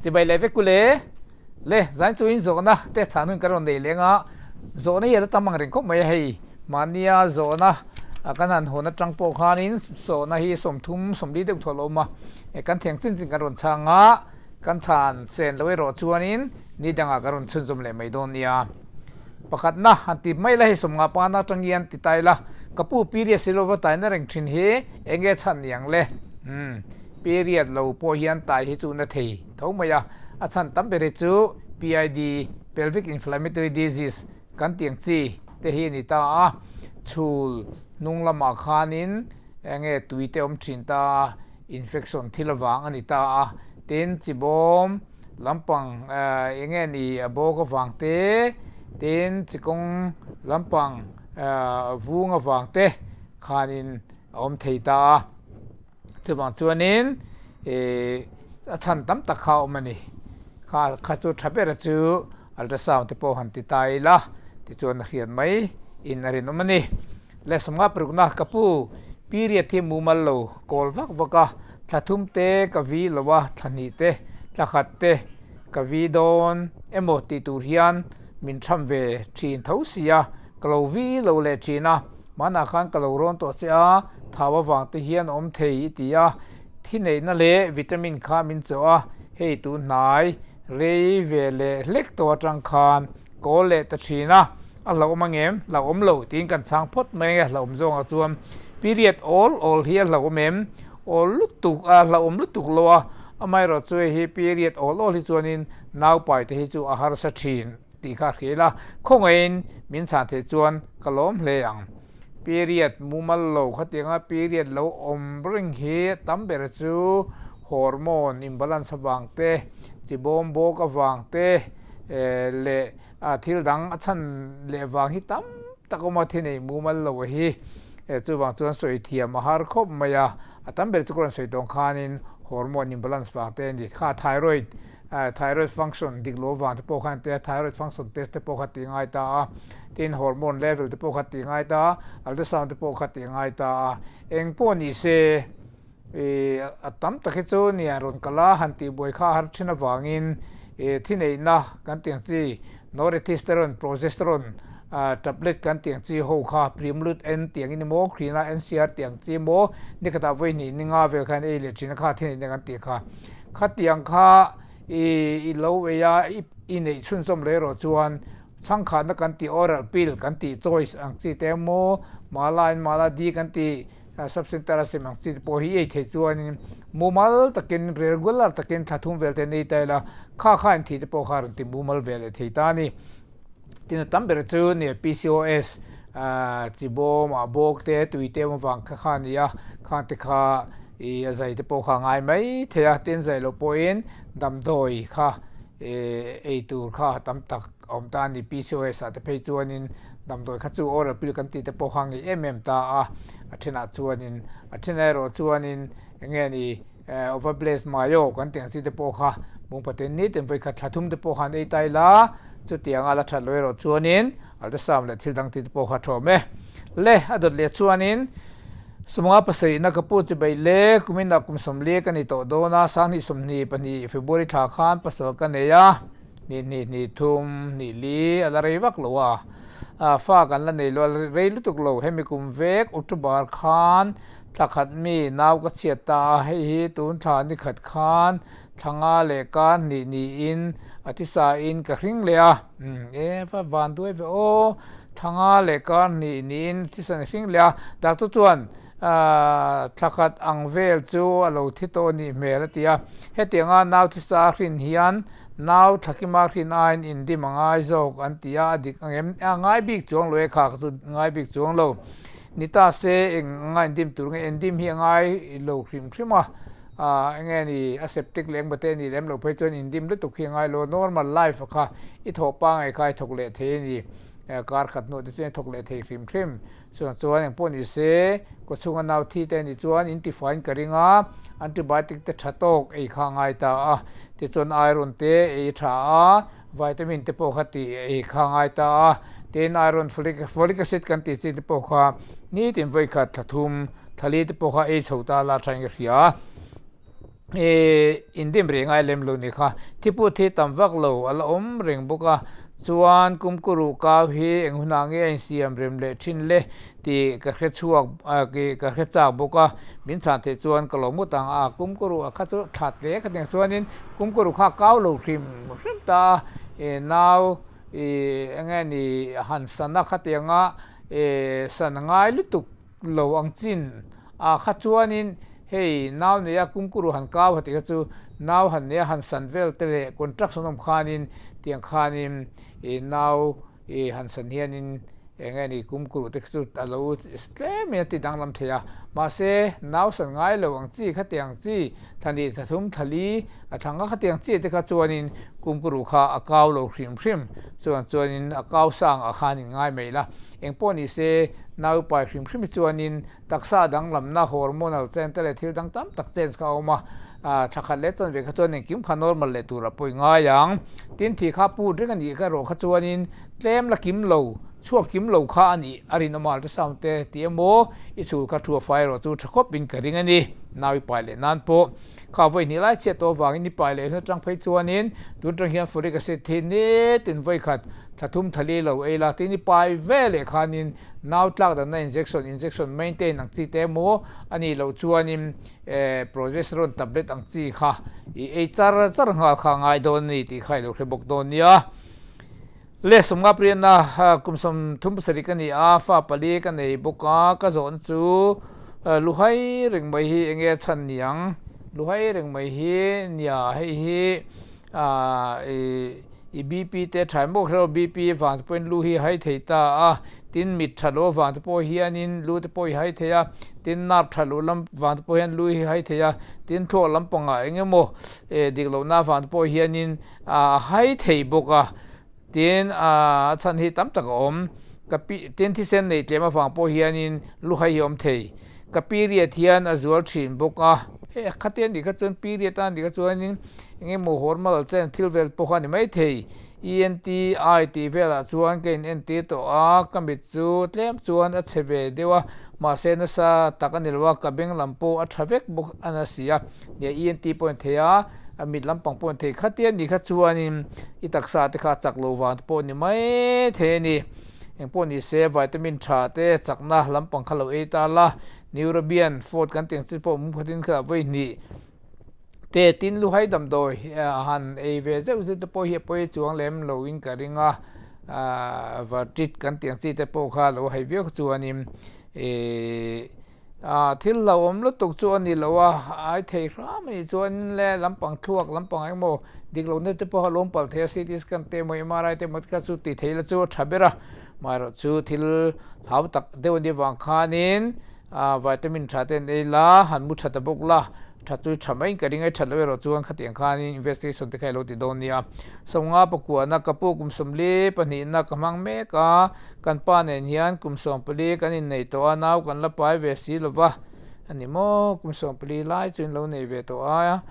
จะไปเลยเวกุเล่เล่ใจจูอินโซนะเตะสานุนกันรอนเดเลงอ่ะโซนี่ยัดตั้มมังเริงก็ไม่ให้มาเนียโซนะกันนั้นหัวนัดจังโปคานินโซนะฮีสมทุมสมดีเด็กทั่วโลกมากันเถียงจริงๆกันรอนช่างอ่ะกันชานเซนเลยรอชวนินนี่ดังกันรอนชุนสมเลยไม่โดนเนี่ยประคัดนะอันที่ไม่เลยสมงาปานาจังยันติตายละกับผู้ปีเรียสิโลวตายนั่นเองทินเฮเองเกชันอย่างเล่ปีเรียดเราพอเฮียนตายให้จูนัทเฮทั้งหมดอ่ะอาจารย์ตั้มเป็นจู PID pelvic inflammatory disease กันเตียงจีเตหินิตาชูลนุ่งละมาขานินเองตุยเตอมชินตา infection ที่ระวังอันนิตาเต็นจิบอมลำปังเองนี่โบก็ฟังเตเต็นจิกงลำปังวูงก็ฟังเตขานินอมเทตาจะบางส่วนนี้อาจารย์ตั้มตะเขามันนี่ข้าจูทับเบรจูอัลตราซาวน์ที่พอหันติตายละที่ชวนนักเรียนไหมอินอะไรนั่นมันนี่และสมกับปรุกนักกับผู้ปีเรียที่มูมัลโลกอลวักวักทัดทุ่มเตกับวีลวะทันนีเตทักขัดเตกับวีโดนเอโมติตูเรียนมินทรัมเวชีนเท้าเสียกลาวีโลเลชีนะมันอาคารกลาวร้อนตัวเสียทาววังที่เฮียนอมเทียตียที่ไหนนั่นเลยวิตามินข้ามินจัวให้ตัวนายเรย์เวลเล็กตัวจังคานโกเลตชีนะเราอมเงมเราอมเหลวทิ้งกันสังพดเมงเราอมจงอาจวมปีเรียดallเฮียเราอมเมมallลุกตุกเราอมลุกตุกลัวไม่รอช่วยให้ปีเรียดallที่จวนินน่าวไปที่ให้จูอาหารสัตว์ชีนตีขาดเขละคงเองมินสาเทจวนกล้มเลียงปีเรียดมุมัลโลขัดยังปีเรียดเราอมริงเฮตั้มเบรจูฮอร์โมนอิมบาลานซ์วางเตจิบอมโบกวางเตเลทิลดังฉันเลวางฮิตั้มตะกมาที่นี่มุมัลโลฮีจูวางจวนสวยเทียมมหาคบมายาตั้มเบรจูกรนสวยตรงขานินฮอร์โมนอิมบาลานซ์วางเตนี่ค่าไทรอยด์ฟังก์ชันดิกโลวางที่พวกเขาเตะไทรอยด์ฟังก์ชันเทสที่พวกเขาตีง่ายตาที่ฮอร์โมนเลเวลที่พวกเขาตีง่ายตาอัลตราซาวน์ที่พวกเขาตีง่ายตาเองพวกนี้เสตั้มตะคิดจูเนี่ยรุนกลาหันตีบวยข้าหัดชินวางินที่ไหนนะกันเตียงจีนอร์เทสเตอรอนโปรเจสเตอรอนแท็บเล็ตกันเตียงจีโฮค่าพรีมลูดเอ็นเตียงอินโมครีนาเอ็นซีอาร์เตียงจีโมนี่ก็ตาไว้นี่นิงาเวกันเอเลียชินข้าที่ไหนกันเตียงข้าเตียงข้าโลเวียอินในชุนสมเลโรจวนสังขารกันตีออรัลพิลกันตีจอยส์อังจีเตโมมาลายมาลาดีกันตีsubstance terasem ang sit po hi the chuan mumal takin regular takin thathum velte nei taila kha kha an thi te po khar ti mumal vele theita ni tin tamber chu ni PCOS chibo ma bok te tuite ma wang kha kha ni ya kha te kha e azai te po kha ngai mai thea tin zai lo poin dam doi kha e tur kha tam tak om ta ni PCOS ate pe chuanin dam doi kha chu or pil kan ti te po khang mm ta athina chuanin athina ro chuanin nge ni overblaze mayo kan teng si te po kha mung paten ni tem vai kha thathum te po khan ei tai la chu tiang ala that loi ro chuanin alta sam le thil dang ti te po kha thome le adot le chuanin sumunga pasai na kapu chi bai le kumina kum som le kan ni to do na sang ni som ni pani February tha khan pasal kan ne ya ni thum ni li ala rei wak lowa fa kan la nei lo rei lu tuk lo hemi kum vek October khan thakhat mi naw ka chiata hei hi tun thla ni khat khan thanga le kan ni in atisa in ka hring le a fa van tu ve o thanga le kan ni in tisan hring le a da chu chuan thakhat angvel chu alo thito ni mel tia hetianga naw tisa hrin hian naw thakima hrin ain in di mangai zok an tia dik angem ngai bik chuang lo e kha chu ngai bik chuang lo nita se ngai dim tur ngai endim hi ngai lo khrim khima nge ni aseptic leng bate ni lem lo phei chon indim lu tuk hi ngai lo normal life kha I thopa ngai khai thok le the ni kar khat no de chen thok le the khrim khrim so chuan ang pon I se ko chunga naw thi te ni chuan in define karinga antibiotic te thatok ei kha ngai ta ti chon iron te ei tha vitamin te po khati ei kha ngai ta ten iron folic acid kan ti chi te po kha ni tin voi khat thum thali te po kha ei chhota la thaing ria in dim ring ai lem lo ni kha thipu thi tam vak lo ala om ring boka chuan kumkuru ka hi enghuna nge in siam rem le thin le ti ka khe chuak ki ka khe chak boka min chan the chuan ka lo mu tang a kumkuru a kha chu that le ka teng chuanin kumkuru kha kaw lo hrim ta now enge ni han sana kha tenga san ngai lutuk lo ang chin a kha chuanin hei now ne ya kumkuru han kaw hati ka chu now han ne han san vel te construction om khanin tiang khanin now han san hianin engai ni kumkuru te chu alo stlem ya ti danglam thea ma se now san ngai lo ang chi kha tiang chi thani thum thali athanga kha tiang chi te kha chuanin kumkuru kha akaw lo hrim chuanin akaw sang a khanin ngai meila engpo ni se now pa hrim chuanin taksa danglam na hormonal center le thil dang tam tak change ka oma thakhat le chon ve kha chuan kim kha normal le tura poi nga yang tin thi kha pu ring ani ka ro kha chuanin tlem la kim lo chuak kim lo kha ani ari normal to sound te tmo ichu ka thu fire ro chu thakop bin ka ring ani nawi pai le nan po kha voi ni lai che to wang ni pai le tang phei chuanin tun tang hian furi ka se thin ne tin voi khat thathum thali lo e la tin pai ve le khanin now tlak da na injection maintain ang chi te mo ani lo chuanin progesterone tablet ang chi kha e char nga kha ngai don ni ti khai lo khrebok don nia le somga priana kumsom thum sari kani a fa pali ka nei boka ka zon chu luhai ring mai hi enge chan niang luhai ring mai hi nia hei hi bp te thaimo khro bp van point lu hi hai theita a tin mit thalo van po hianin lu te poi hai theya tin nap thalo lam van po hian lu hi hai theya tin tho lampanga engemo diglo na van po hianin hai thei boka tin chan hi tam tak om kapi tin thi sen nei tlema wang po hianin lu hai om thei kapiri thian azul thin boka khaten di kha chon period an di kha chuanin engemo hormal chen thilvel po khani mai thei ent it vela chuan ke ent to a kamit chu tlem chuan a cheve dewa ma se na sa takanilwa ka beng lampo a thavek buk anasia ne ent point thea amit lampang point thei khatian ni kha chuanin itaksa te kha chaklo wan po ni mai the ni engpo ni se vitamin tha te chakna lampang khalo e ta la neurobian fort kan teng sipo mu phatin kha voi ni te tin lu hai dam doi han e ve zeu zeu te po hi po chuang lem lo in ka ringa va tit kan teng si te po kha lo hai ve chuanin thil lo om lu tuk chuan ni lo ai thei ram ni chuan le lampang thuak lampang ai mo diklo ne te po lom pal the ct scan te mo mri te mat ka chu ti theila chu thabera maro chu thil hau tak deu ni wang khanin vitamin thaten e la han mu thata bok la thatui thamai ka ringai thalwe ro chuang khatiang khanin investigation te khai lo ti don nia songa pakua na kapu kum somle pani na kamang me ka kan pa ne hian kum som pali kan in nei to anaw kan la pai ve si lova ani mo kum som pali lai chuin lo nei ve to a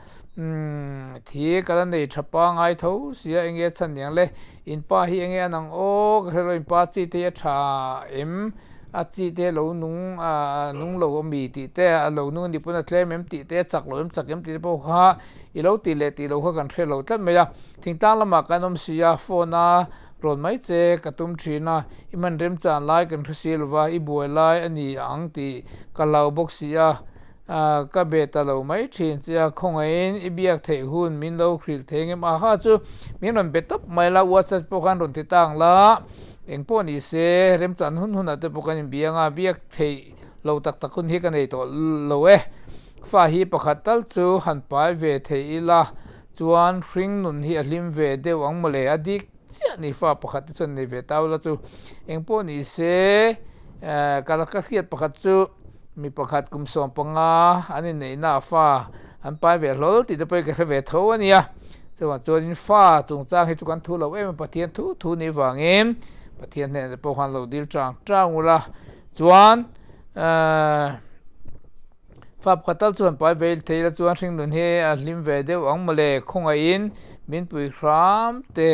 thi kala nei thapa ngai tho sia enge chan yang le in pa hi enge anang o khelo in pa chi te tha em a chi te lo nung lo mi ti te lo nu ni puna tlem em ti te chak lo em chak em ti po kha I lo ti le ti lo kha kan thre lo tlat me ya thing tang lama kanom sia phone ron mai che katum thina iman rem chan lai kan thusilwa I buai lai ani ang ti kalau box sia ka beta lo mai thin chia khongain I biak thei hun min lo khril theng em a ha chu min ron betop mai la whatsapp po kan ron ti tang la engpo ni se rem chan hun ate pokanin bianga biak thei lo tak takun hi kan ei to lo fa hi pakhatal chu han pai ve thei la chuan hring nun hi alim ve deu ang mole adik chia ni fa pakhat chon ni ve taw la chu engpo ni se kala ka khiat pakhat chu mi pakhat kum som panga ani nei na fa han pai ve lol ti de pe ka ve tho ania chuan fa chung chang hi chu kan thu lo pathian thu ni wangem pathian ne po khan lo dil trang ula chuan fa khatal chuan pai vel theila chuan hring nun he a hlim ve deuh ang male khonga in min pui khram te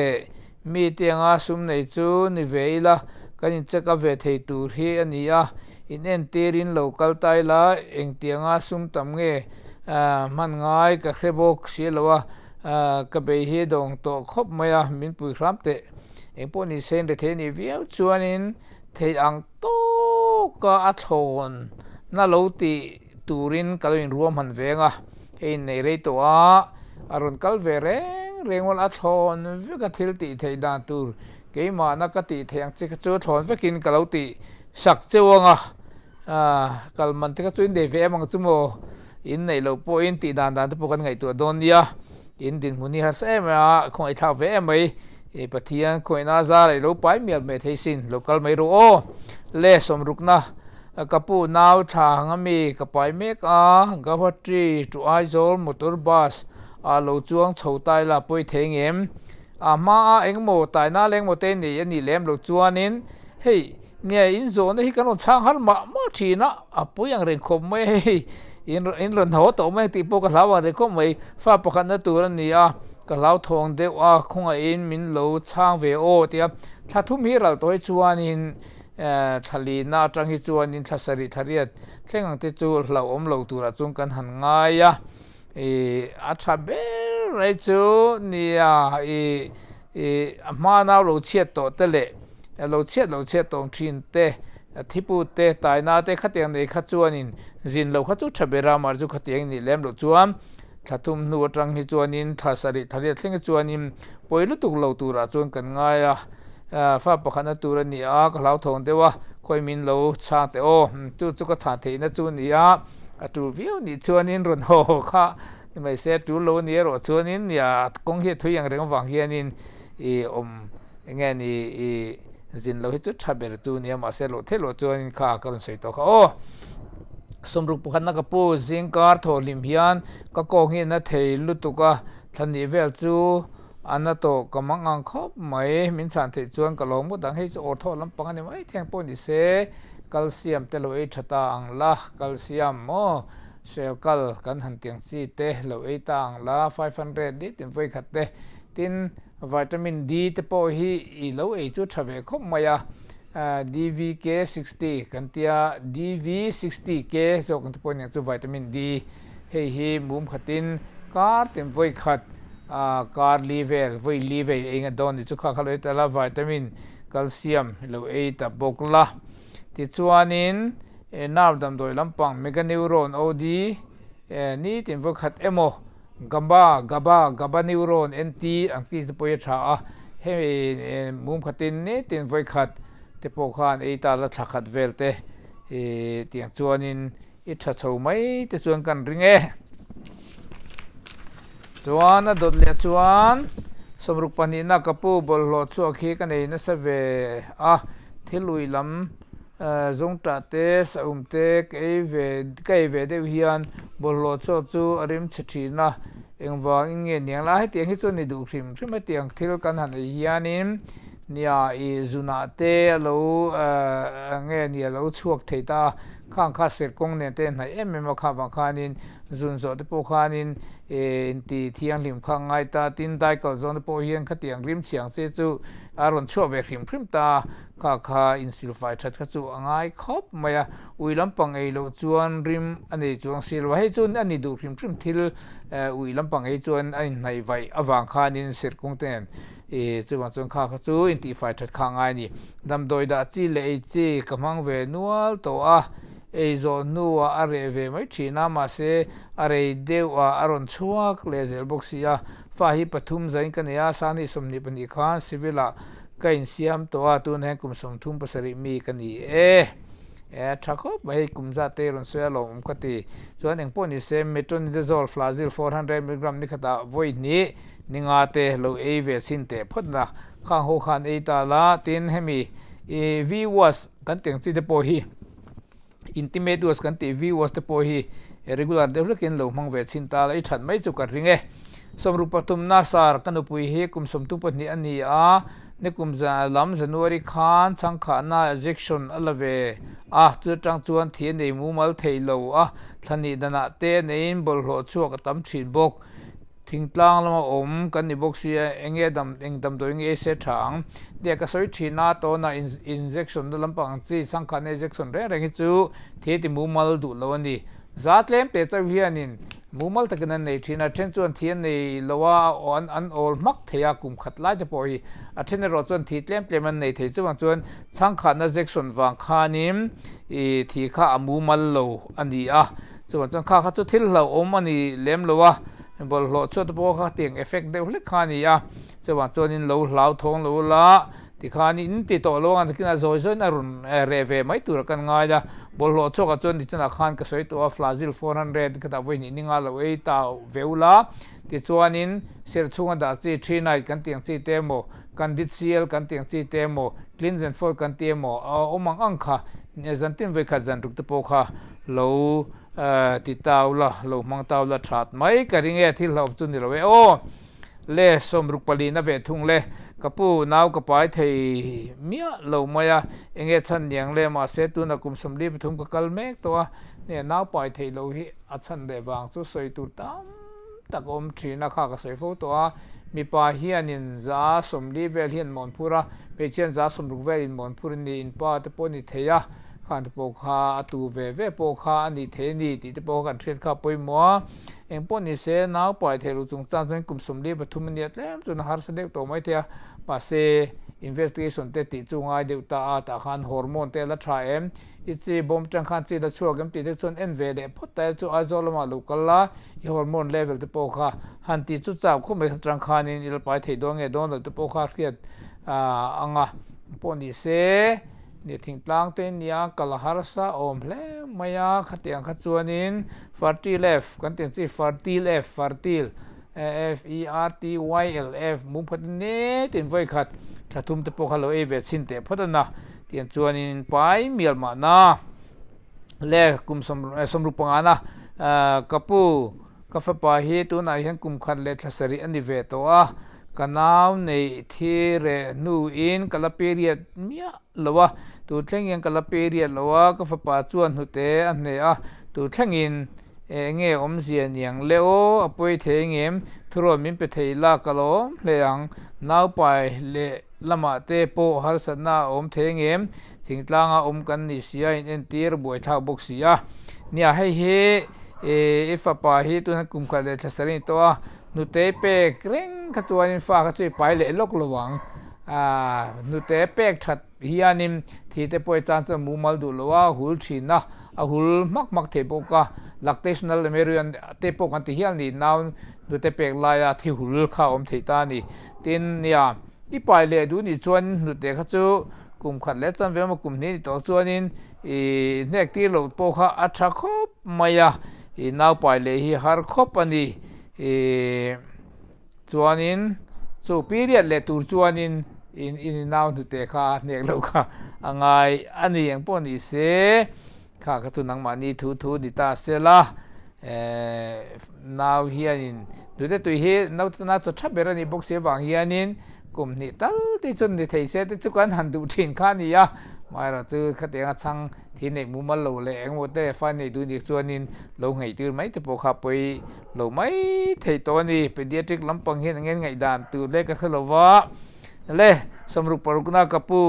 mi tianga sum nei chu ni veila kanin cheka ve thei tur hi ania in en terin local taila eng tianga sum tam nge มันง่ายก็แค่บอกเสียแล้วว่าก็ไปเฮดองต่อครบไหมมินปุยครับเตะเองพวกนี้เซนเดเทนี่วิวชวนนินเทอังโตก็อัทอนน่ารู้ตีตูรินก็เลยรวมหันเวงเองในเรื่องตัวอารมณ์กัลเวเรงวันอัทอนวิกทิลตีเทดานตูเกี่ยมานักตีเทียงจิกจูทอนวิกินก็รู้ตีสักเจ้ากัลมันที่ก็ช่วยเดฟมังซุโมอินในโลโปอินตีดานที่พวกกันไงตัวโดนเดียอินดินมุนีฮัสเอมคงไอท้าเวไหมปะเทียนคงน่าจะไอโลไปเมียเมทัยสินโลกัลไม่รู้เล่สมรุกนะกับปูนาวทางมีกับไปเมกกับพัตรีจูไอโซลมอเตอร์บัสโลจวงโฉวตายละป่วยเทงเอ็มมาเอ็งโมตายน่าเล็งโมเตนี่ยันนี่เล็มโลจวนินเฮ้ยเนี่ยอินโซนที่กันรถช่างฮัลมาทีนะป่วยยังเร่งคมไม่อินรถหัวโตไม่ตีโปกับเราว่าเร่งคมไม่ฟ้าประคันตัวนี้กับเราทองเดียวคงอินมินโลช่างเวโอเดียถ้าทุ่มฮีเราตัวจวนินทะเลน่าจังฮิจวนินทัศริทะเรียดเท่งอังติจูเราเราตัวจุงกันหันง่ายอัฐเบลไรจูเนี่ยมาหน้าเราเชียดโตเตเล่เราเชียดตรงทินเตที่ปูเตตายนาเตขัดยังในขัดจวนินจินเราขัดจูทะเบรามาจูขัดยังนี่เล่มเราจวมถ้าทุ่มนัวจังฮิจวนินทัศริทะเรียดเท่งจวนินปอยลุตุกเราตัวจุงกันง่ายฟ้าประคันตัวนี้ก็เราทงเดียวว่าคอยมินเราชาเตโอจู่ก็ชาเทนจูนี้ตัววิวนี่ชวนินรุนโหค่ะไม่เสร็จตัวเราเนี่ยรชวนินเนี่ยคงเหตุทุกอย่างเรื่องฟังเฮียนินไงนี่จินเราให้จุดทับเบอร์ตัวเนี่ยมาเสร็จเราเทเราชวนินค่ะก็เลยใส่ตัวเขาสมรุปประคันนักปูจิงการ์ทอลิมพิอันก็คงเห็นนะเทลุตุกะทันนี้เวลจูอันนั้นโตก็มังอังคบไม่มินสันติจวนก็ลงมุดังให้จะอดทนลำปังนี่ไม่แทงปนดิเซแคลเซียมเตโลเอชตาอังละแคลเซียมโมเซลกัลกันหันเตียงซีเตโลเอตาอังละ500ดิตินไฟขัดเตตินวิตามินดีเตโปฮีอีโลเอจุดทเวคบมายาDVK60 กันเตีย DV60K จกันที่ปนอย่างจุวิตามินดีให้มุมขัดตินการตินไฟขัดการลีเวลไว้ลีเวลเองโดนที่สุขภาพเลยแต่ละวิตามินแคลเซียมเราตับบกละที่ส่วนนี้น้ำดำโดยลำปังเมกะนิวรอนโอดีนี่ที่พวกขัดเอโมกับบนิวรอนเอ็นทีอังกฤษจะไปช้าให้มุมขัดตินนี่ที่พวกขัดที่พวกขันตาละขัดเวลเตที่ส่วนนี้ชัดเจนไหมที่ส่วนกันริงจวนน่ะโดดเลี้ยจวนสมรุปปนินักปูบอลโลชัวขี้กันเองนะเสเวที่ลุยลำจงตัดเตสอุมเตกเอเวเดวิฮันบอลโลชัวจูอริมชิชีนะเองว่าเงี้ยเนี่ยละให้เตียงที่ส่วนนี้ดูครีมที่ไม่เตียงที่เรากันหันฮิยานิมเนี่ยจุนาเตเราเงี้ยเนี่ยเราชัวเทตาข้างข้าเสกงเนี่ยเต้นให้ไม่มาข้าบังคานินจุนโซที่พวกขานินที่เที่ยงริมข้างไงตาตินได้ก็จนที่พวกเฮียงขัดเตียงริมเฉียงเสียจูอารมณ์ชั่วเวริมพริมตาข้าอินซิลไฟชัดขัดจูง่ายครบมาอุยลำปังเราจวนริมอันนี้จวนซิลไว้ให้จวนอันนี้ดูริมพริมทิลอุยลำปังให้จวนอันไหนไว้อวังคานินเสกงเต้นจวนจวนข้าจูอินที่ไฟชัดข้างไงนี่ดำโดยดาจีเลจีกำลังเวนัวตัวโซนัวอะไรเวไม่ชีนามาเสอะไรเดียวอารมณ์ชัวเลเซลบ็อกซี่ฟ้าฮิปทุมใจกันเนี่ยสานิสมนิปนิคานสิวิลากันเสียมตัวตุนแห่งกุมสมทุมภาษาริมีกันนี่ชักก็ไปกุมจัดเตรอนเสียลงก็ตีส่วนหนึ่งพวกนี้เซมิโทนิดาโซลฟลาซิล400 มิลลิกรัมนี่ขตาไว้นี้นิงาเตโลเอเวสินเตพอดนะข้างหัวขันตาลาตินให้มีวีวัสกันเตียงสิเดโปฮีintimate was kan TV was the pohi regular development lo mang ve chinta lai that mai chu ka ringe somrupatum nasar kan upui he kum somtu pani ani ne kum za lam january khan changkha na ejection alave chu tang chuan thi nei mu mal thei lo thani dana te nein bol ho chu ka tam thin bok thingtlang lama kan ni bok sia enge dam doing e se thang de ka soi thina to na injection da lampang chi sangkha injection re reng chu the ti mu mal du lo ni zat lem te chaw hianin mumal takan nei thina then chuan thian nei lowa on an ol mak theya kum khat lai te poi a then ro chuan thi tlem an nei thei chuwang chuan changkha na jackson wang khanim I thi kha amumal lo ani a chuan changkha kha chu thil lo om ani lem lowa bol lo chu te po kha tiang effect de hle khani a chuan chuan in lo hlau thong lo la ti khani in ti to lo an kina zoi zoi na run reve mai tur kan ngai da bol lo chu ka chuan ti chana khan ka soi to a flazil 400 ka da voi ni ninga lo ei ta veula ti chuan in ser chunga da chi 3 night kan tiang chi temo kan dit cl kan tiang chi temo cleanse and for kan temo omang angkha ne zantin ve kha zan ruk te po kha lo ti taula lo mang taula that mai ka ringe thil hop chu ni lo we o le somruk pali na ve thung le kapu naw ka pai thei mia lo maya enge chan niang le ma se tu na kum somli thum ka kal mek to ne naw pai thei lo hi a chan de wang chu soi tu tam takom thina kha ka soi fo to mi pa hianin za somli vel hian monpura pe chen za somruk vel in monpur ni in pa te poni theya khan te po kha atu ve po kha ani the ni ti te po kan thret kha poi mo eng poni se naw pai thelu chung chang kum somli bathum ni atlem chun har se dek to mai thea pa se investigation te ti chungai deuta a ta khan hormone te la try em ichi bom tang khan chi da chuagam ti te chon enve de photai chu azolama lokala I hormone level te po kha han ti chu chaw khu me tang khan in il pai thei dong e don te po kha khiat anga poni se ni thing tlang te nia kalaharsa om hle maya khatiang kha chuanin fertil f kan ten chi fertil fertil mum phat ne tin voi khat thathum te po khalo e ve sin te phatana tian chuanin pai mial ma na le kum somru pangana kapu kafa pa hi tu na hian kum khat le thlasari ani ve to a kanaw nei thi re nu in kala period mia lowa tu thleng yang kala period lowa ka fa pa chuan hute a ne a tu thlengin nge om zia niang leo apoi thengem thuro min pe theila kalo leang naw pai le lama te po har sana om thengem thingtlanga om kan ni sia in tir boi thak bok sia nia hei he ifa pa hi tu kum kha le thasari to a nu te pe kreng kha chuan fa kha chui pai le lok lowang nu te pek that hianim thi te poi chan chu mumal du lowa hul thina a hul mak the boka lactational american te po kan ti hial ni naw nu te pek la ya thi hul kha om theita ni tin nia I pai le du ni chuan nu te kha chu kum khat le chan ve ma kum ni to chuanin nek ti lo po kha a tha khop maya naw pai le hi har khop ani chuanin chu period le tur chuanin in now tu te kha nek lo kha angai ani ang pon I se kha ka chu nang mani thu di ta se la now hianin du te tu hi now na chu thabera ni box se wang hianin kum ni tal ti chun ni thei se te chu kan han du thin kha ni ya mai ra chu khate nga chang thi nei mu mal lo le eng mo te fa nei du ni chuanin lo ngai tir mai te po kha poi lo mai thei to ni pediatric lampang hin ngen ngai dan tu le ka khalowa le somru parukna kapu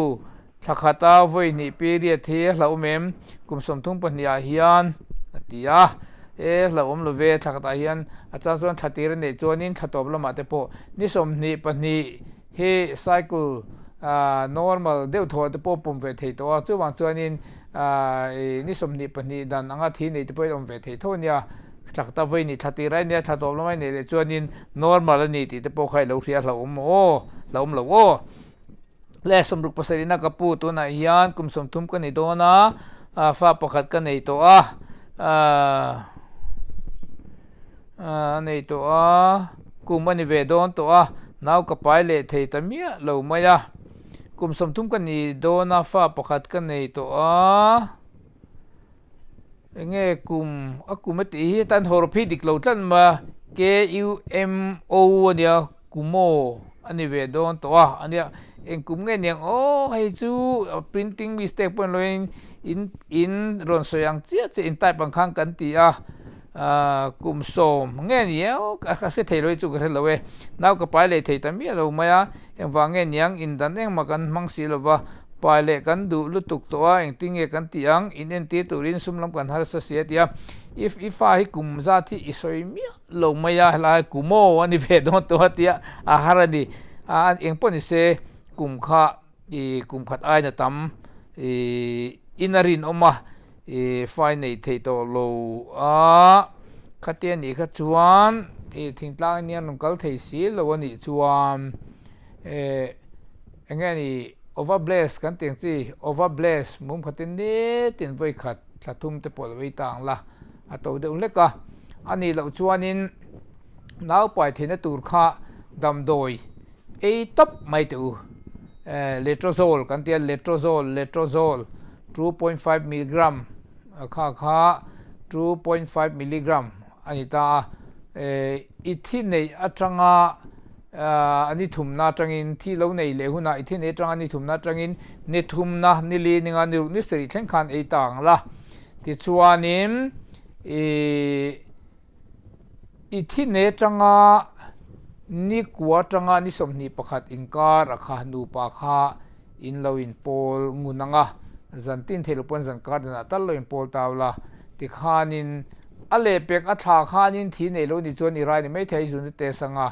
thakata voi ni period the hlau mem kum som thung pania hian atia hlaum lo ve thakata hian acha zon thatir nei chuanin thatop lama te po ni som ni pani he cycle normal deu tho te po pum ve thei to chu wang chuanin ni som ni pani dan anga thi nei te po om ve thei thonia thakta voi ni thatira ne thatop lamai nei le chuanin normal ni ti te po khai lo hria hlaum lo o le somruk pasarina kapu to na hian kum som thum ka ni dona fa pakhat ka nei to nei to kum ani ve don to naw ka pai le thei tamia lo maya kum som thum ka ni dona fa pakhat ka nei to nge kum akumati hi tan horphi dik lo tlan ma KUMO ania kumo ani ve don to ania en kum nge niang hei chu printing mistake pon loin in ron soyang chia che in type ang khang kan ti kum som nge niao ka se thei loi chu ka lo we naw ka pai le thei tam mi lo maya en wa nge niang in dan eng ma kan mang si lo wa pai le kan du lu tuk to eng ting e kan ti ang in en ti turin sum lam kan har sa sia tia if hi kum za thi isoi mi lo maya la kumo ani ve don to tia a harani a engpon se kum kha kum khat ai na tam inarin oma fai nei thei to lo a khatian ni kha chuan thing tlang nian nongkal thei si lo ani chuan engani overblast kan teng chi overblast mum khatin ne tin voi khat thlathum te pol wei tang la a to de leka ani lo chuanin nau pai thina tur kha dam doi e top mai tu letrozole kan tia letrozole 2.5 mg kha 2.5 mg ani ta ithi nei atanga ani thumna tangin thi lo nei le huna ithi nei tang ani thumna tangin ni thumna ni li ninga ni ni seri thleng khan ei tang la ti chuanin ithi nei tanga ni kwa tanga ni somni pakhat inkar akha nu pa kha in lo in pol ngunanga zantin thelupon zankar na tal lo in pol tawla ti khanin ale pek a tha khanin thi nei lo ni chuan irai ni mai thei zun te sanga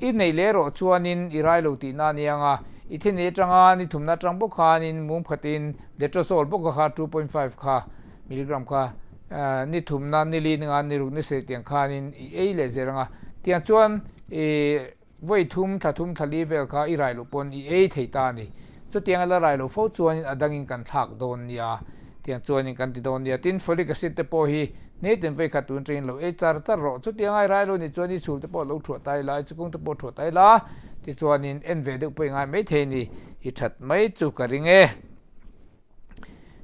I nei le ro chuanin irai lo ti na nianga ithi nei tanga ni thumna tang bo khanin mum phatin letrozole bo kha 2.5 kha milligram kha ni thumna ni li nga ni ru ni se tiang khanin ei le zeranga tiang chuan voi thum thathum thali vel kha irai lo pon ei thei ta ni chu tiang la rai lo fo chuan adangin kan thak don nia tiang chuan in kan ti don nia tin folic acid te po hi nei ten ve khatun train lo e char ro chu tiang ai rai lo ni chuan ni sul te po lo thua tai la chu kung te po thua tai la ti chuan in en ve de pe ngai mai the ni I that mai chu ka ringe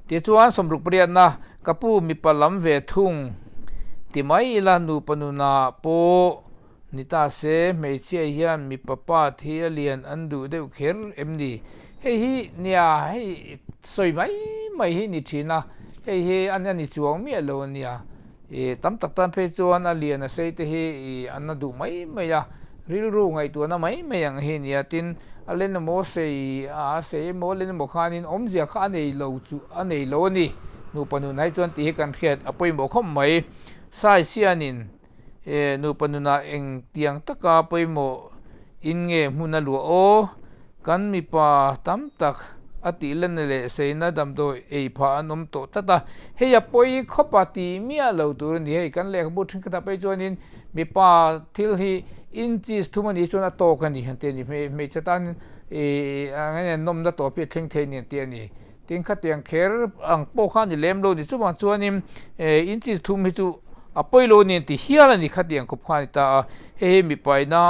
ti chuan somruk prian na kapu mi palam ve thung ti mai la nu panuna po nita se mei chia hian mi papa thi alian andu deuh kher emni hei hi nia hei soi mai hi ni thina hei an ani chuang mi alo nia tam tak tan phe chuan alian a sei te hi an du mai ya ril ru ngai tu na mai yang hi nia tin alen mo sei sei mo len mo khanin om zia kha nei lo chu anei lo ni nu panu nai chuan ti kan khiat apoi mo khom mai sai sianin nu panuna eng tiang taka poimo inge huna lu o kan mi pa tam tak ati len le seina dam do e pha anom to tata heya poi khopa ti mia lo tur ni he kan le bu thin ka pe chonin mi pa thil hi inches thumani chona to kan ni hante ni me chatan angane nom da to pe thleng the ni ti ani tin kha tiang kher ang po khan ni lem lo ni chu ma chuanin inches thum hi chu apoi lo ni ti hiala ni khatiang khop khani ta he mi paina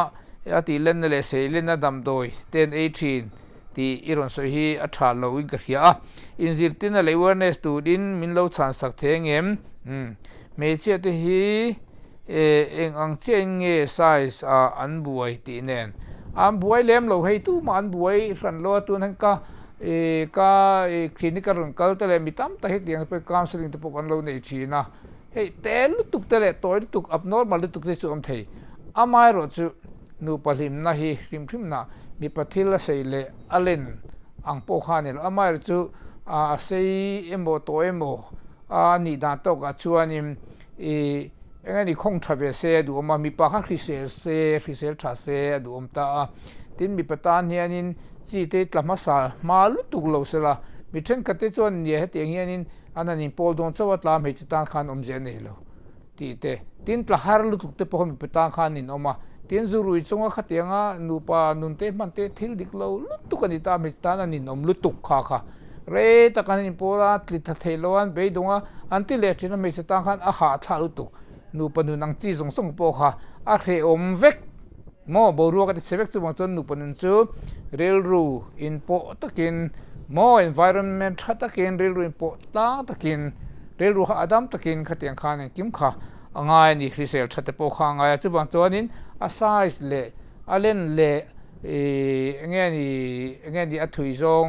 ati len le se len na dam doi 1018 ti iron so hi atha lo in ka hia inzir tin le awareness tu din min lo chan sak thengem me che te hi eng ang chen nge size an buai ti nen am buai lem lo hei tu man buai ran lo tu nan ka clinical kal te le mitam ta he tiang pe counseling te pok an lo nei thina hei tel tuk tele toy tuk abnormal tuk te chu om thei amai ro chu nu palim na hi hrim na mi pathil la seile alen ang po khanel amai ro chu a sei emo to emo ni da to ka chuanin engani khong thave se du ma mi pa kha khrisel tha se du om ta tin mi patan hianin chi te tlama sa ma lu tuk lo sela mi then ka te chuan ye he teng hianin anani pol don chawa tlam he chitan khan omje nei lo ti te tin tla har lu tuk te pohom petan khan in oma tin zurui chunga khatianga nupa nunte mante thil dik lo lu tuk ani ta mi tan ani nom lu tuk kha re ta kan in pola tli tha theloan be donga anti le thina me chitan khan a ha tha lu tuk nupa nu nang chi song song po kha a khe om vek mo boru ka sevek chu bang chon nupa nun chu rel ru in po takin mo environment hatakin rel ru in po ta takin rel ru adam takin khatiang khan kim kha angai ni hrisel thate po kha ngai chu bang chonin a size le alen le engeni a thui zong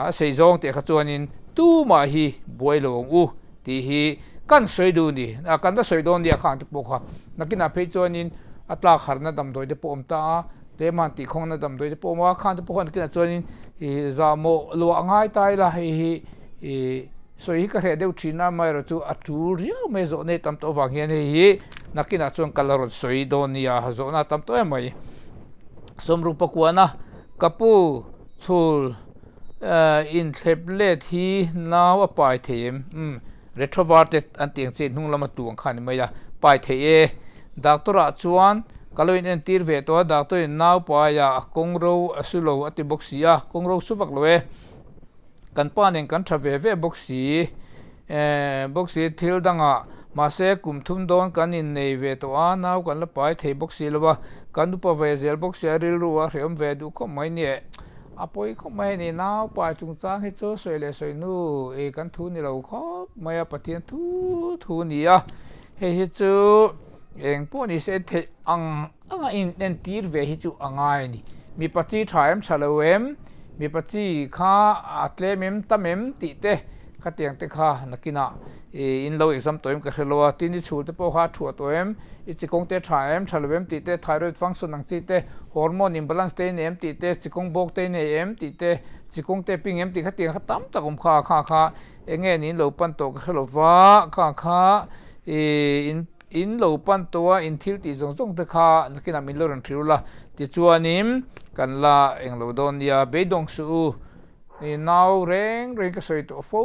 a sei zong te kha chonin tu ma hi boilong u ti hi kan soi du ni kan da soi don dia khan te po kha nakina pe chonin atla kharna dam doi de po om ta te man ti khong na dam doi de po ma khan te po khan kina chonin za mo lo angai tai la hi so hi ka he deu thina mai ro chu atu rio me zo ne tam to wang hian hi nakina chuan color soi donia zo na tam to mai somru pakuana kapu chul in tablet hi naw pai them retroverted antiang chen hnung lama tuang khan mai ya pai the e doctora chuan kaloin en tir ve to doctor naw pa ya kongro asulo ati boxia kongro suwak loe kan panen kan thave ve boxi boxi thil danga mase kumthum don kan in nei ve to a naw kan la pai thei boxi lowa kan pa ve zel boxi ril ruwa rem ve du ko mai ne apoi ko mai ni naw pa chung chang he chu soi le soi nu e kan thu ni lo kho mai pathian thu ni a he chu eng po ni se the anga in en tir ve hi chu angai ni mi pachi thaim chalowem mi pachi kha atlemem tamem ti te khatiang te kha nakina in lo exam toim ka khelo tin ni chul te po kha thu toem ichikong te thaim chalowem ti te thyroid function ang chi te hormone imbalance te nem ti te chikong bok te ne em ti te chikong te ping em ti khatiang khatam takum kha enge ni lo pan to ka khelo wa kha in lo pan towa in thil ti zong te kha nakina min lo ran thirula ti chuanim kan la englo don ya beidong su ni naw reng ka soi to fo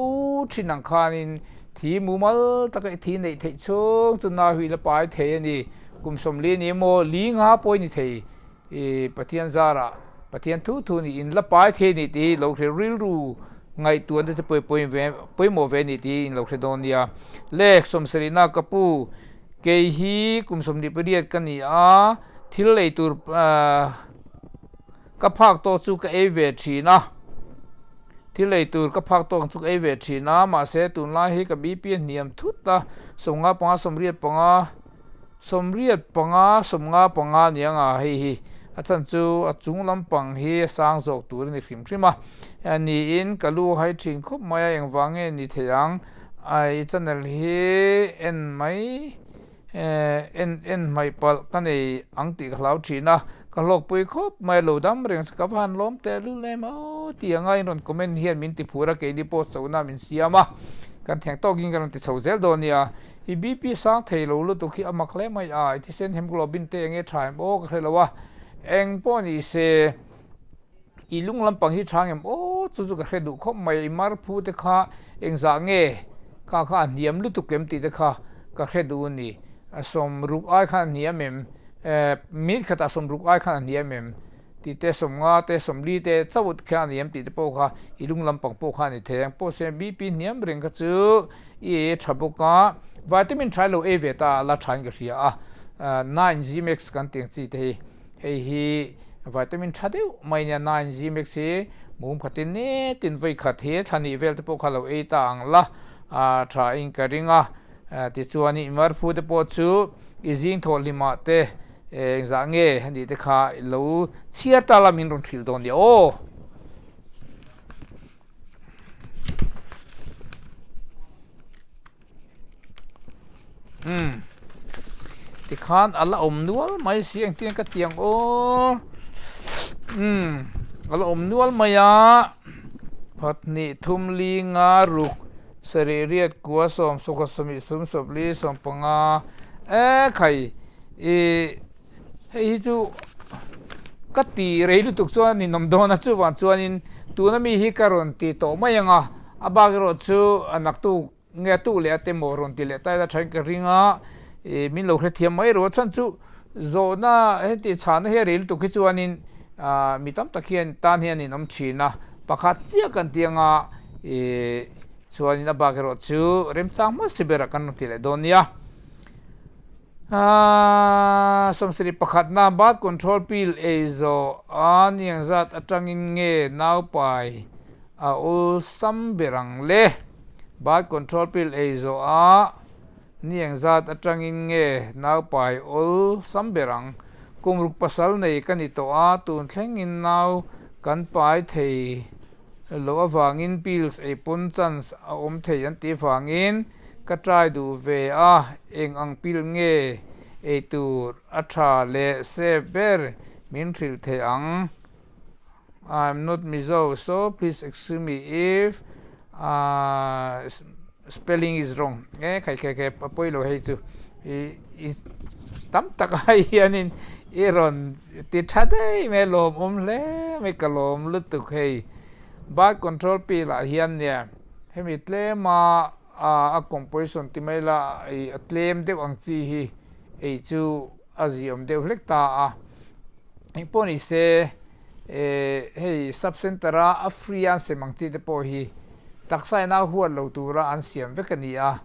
thinang khanin thi mumal taka thi nei thei chung chuna hui la pai the ni kumsom li ni mo li nga poi ni thei pathian zara pathian thu ni in la pai the ni ti lo khre ril ru ngai tuan te poi mo ve ni ti in lo khre don ya lek som serina kapu ke hi kumsom ni period kan ni a thil lei tur ka phak to chu ka eve thina thil lei tur ka phak to chu ka eve thina ma se tun la hi ka bp niam thutta songa panga somriat panga somnga panga nianga hi achan chu achung lampang hi sang jok tur ni khrim ani in kalu hai thing khop maya eng wange ni theyang ai channel hi en mai en mai pal kanei angti khlau thina kalok pui khop mai lo dam reng ska van lom te lu le ma ti angai ron comment hian min ti phura ke di post so na min siama kan theng to ging kan ti chhozel donia I bp sang thei lo lu tu khi amak le mai a ti sen hemoglobin te nge thaim o ka khelawa eng poni se ilung lampang hi thangem o chu ka khredu khop mai mar phu te kha eng za nge kha niam lu tu kem ti te kha ka khredu ni som ruk ai khan niamem mit khata som ruk ai khan niamem ti te som nga te som li te chawut kha niam ti te po kha ilung lampang po kha ni theng po se bp niam reng ka chu e thabuka vitamin trilo e veta la thang ga ria 9 gmax kan teng chi te hi vitamin thadeu maina 9 gmax he mum khatin ne tin vai khat he thani vel te po kha lo e tang la tha in ka ringa ti chuani mar fu te po chu izing tholima te zange hani te kha lo chia ta la min ron thil don dia o ti khan ala nual mai siang tiang ka tiang o ala nual maya phatni thumli nga ruk saririat kwa som sokha sami sum sobli som panga khai hei chu kati reilu tuk chuan ni nomdona chu wan chuan in tuna mi hi karon ti to mayanga abagro chu anak tu nge tu le ate moron ti le ta thain ka ringa min lo hrethiam mai ro chan chu zona he ti chana he reilu tuk chuan in mitam takhian tan hian in om thina pakhat chia kan tianga chuan in abagro chu remchang ma sibera kan ti le donia somsri pakhat na bat control pil ezo aniang zat atangin nge naw pai a ul sam berang le bat control pil ezo niang zat atangin nge naw pai ul sam berang kumruk pasal nei kanito tun thlengin naw kan pai thei lo awangin pils e pun chans a om thei an ti wangin ka try du ve eng ang pil nge e tur atha le se ber min thil the ang I'm not mizo so please excuse me if spelling is wrong khai poi lo hei chu tam tak hai hianin iron ti thadei me lom le me kalom lutuk hei ba control pi la hian ne hemi tle ma a composition ti mai la a tlem deuh ang chi hi ei chu aziom deuh hlek ta a poni se hei subcentera afrian semang chi te po hi taksai na huat lo tura an siam vekani a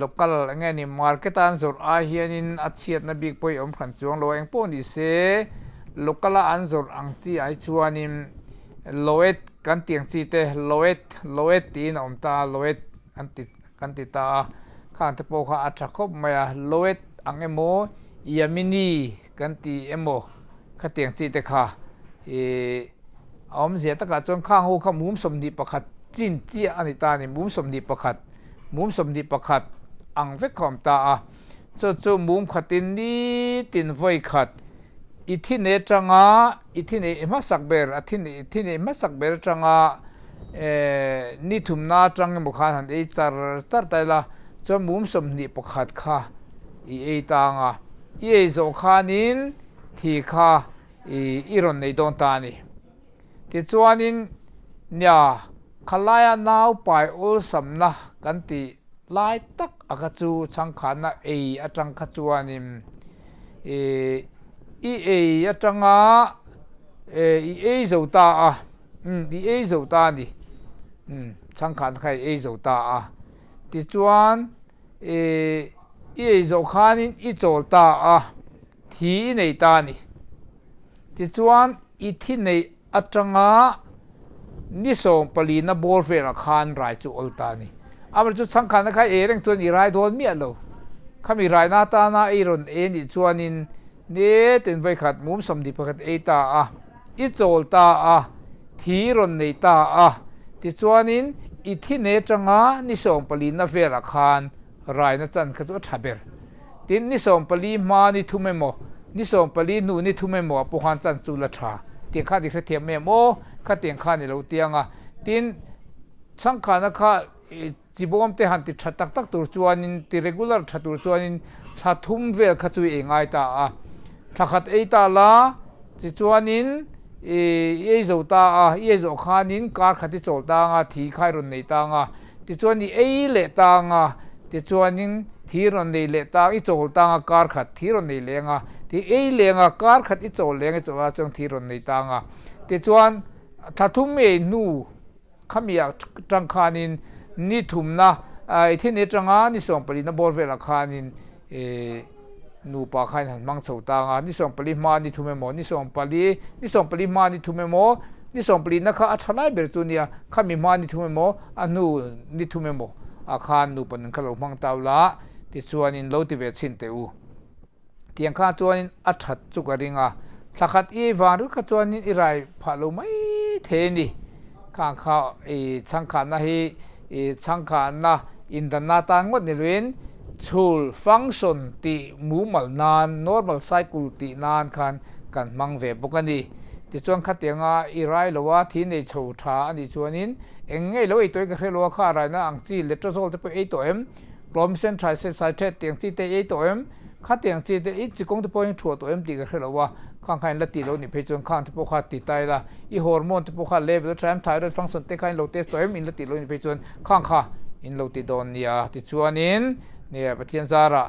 local nge ni market an zor a hianin a chiat na big poi om khan chuang lo eng poni se local an zor ang chi ai chuanin loet kan tiang chi te loet tin om ta loet kan ti ta khan te po kha atha khop maya loet ang emo yamini kan ti emo kha tiang chi te kha om zia ta ka chon khang ho kha mum som ni pakhat chin chia ani ta ni mum som ni pakhat ang ve khom ta a chu mum khatin ni tin voi khat ithine tanga ithine ema sakber ithine ema sakber tanga ni thumna tang mo khan han ei char tai la chu mum som ni pakhat kha ei tanga ei zo khanin thi kha iron nei don ta ni ti chuanin nya khalaya naw pai ol samna kan ti lai tak aka chu changkhana ei atang kha chuanin atanga ei zo ta a ei zo ta ni changkhan khai ei zo ta a ti chuan ei zo khanin I chol ta a thi nei ta ni ti chuan I thi nei atanga ni som palina bol fe ra khan rai chu ol ta ni amar chu changkhan khai e reng chuan I rai don mi alo khami rai na ta na iron ni chuanin ne ten vai khat mum som di pakhat e ta a I chol ta a thi ron nei ta a ti chuanin I thi ne tanga ni som palina fe ra khan rai na chan kha chu thaber tin ni som pali ma ni thume mo ni som pali nu ni thume mo po khan chan chu la tha ti kha di kha thiam me mo kha tiang kha ni lo tianga tin changkha na kha chibom te han ti tha tak tak tur chuanin ti regular tha tur chuanin tha thum vel kha chu e ngai ta a thakhat ei ta la chi chuanin ei zo ta a ei zo khanin kar khati chol ta nga thi khai ron nei ta nga ti chuan ei le ta nga ti chuanin thi ron nei le ta I chol ta nga kar khat thi ron nei le nga ti ei le nga kar khat I chol le nga chawa chang thi ron nei ta nga ti chuan thathum me nu khamia tangkhanin ni thumna ai thi ne tanga ni som pali na bol vela khanin nu pa khain han mang chho ta nga ni som pali ma ni thume mo ni som pali ma ni thume mo ni som pali na kha athalai ber chunia khami ma ni thume mo anu ni thume mo a khan nu pan khalo mang tawla ti chuanin lo ti ve chin te u tiang kha chuanin athat chu ka ringa thakhat e waru kha chuanin irai phalo mai the ni khang kha changkha na hi changkha na in the na ta ngot ni rin chul function ti mumal nan normal cycle ti nan khan kan mang ve bokani ti chuan khatianga irai lowa thi nei chho tha ani chuanin engei lo ei toy ka hrelo kha rai na ang chi letrozol te po ei to em clomicin trisaccharide tiang chi te ei to em kha tiang chi te I chi kong te po in thuo to em ti ka hrelo wa khang khain la ti lo ni phe chuan khang te po kha ti tai la I hormone te po kha level tram thyroid function te khain lo test to em in la ti lo ni phe chuan khang kha in lo ti don nia ti chuanin ne pathian zara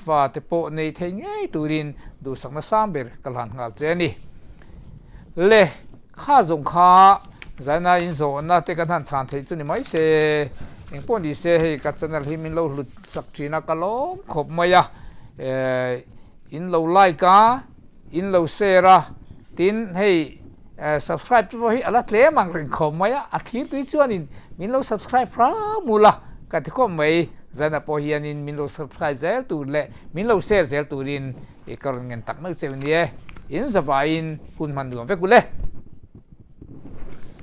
fa te po nei thei ngei turin du sakna samber kalhan ngal che ni le kha zong kha zaina in zo na te kan han chan thei chu ni mai se eng pon di se hei ka channel hi min lo hlut sak thina kalom khop maya in lo like ka in lo share tin hei subscribe to hi ala tle mang ring khom maya akhir tu chuanin min lo subscribe fra mula ka ti khom mai zana po hianin min lo subscribe zel tu le min lo share zel turin e karon ngen tak no che ni in zawain hun man du ve ku le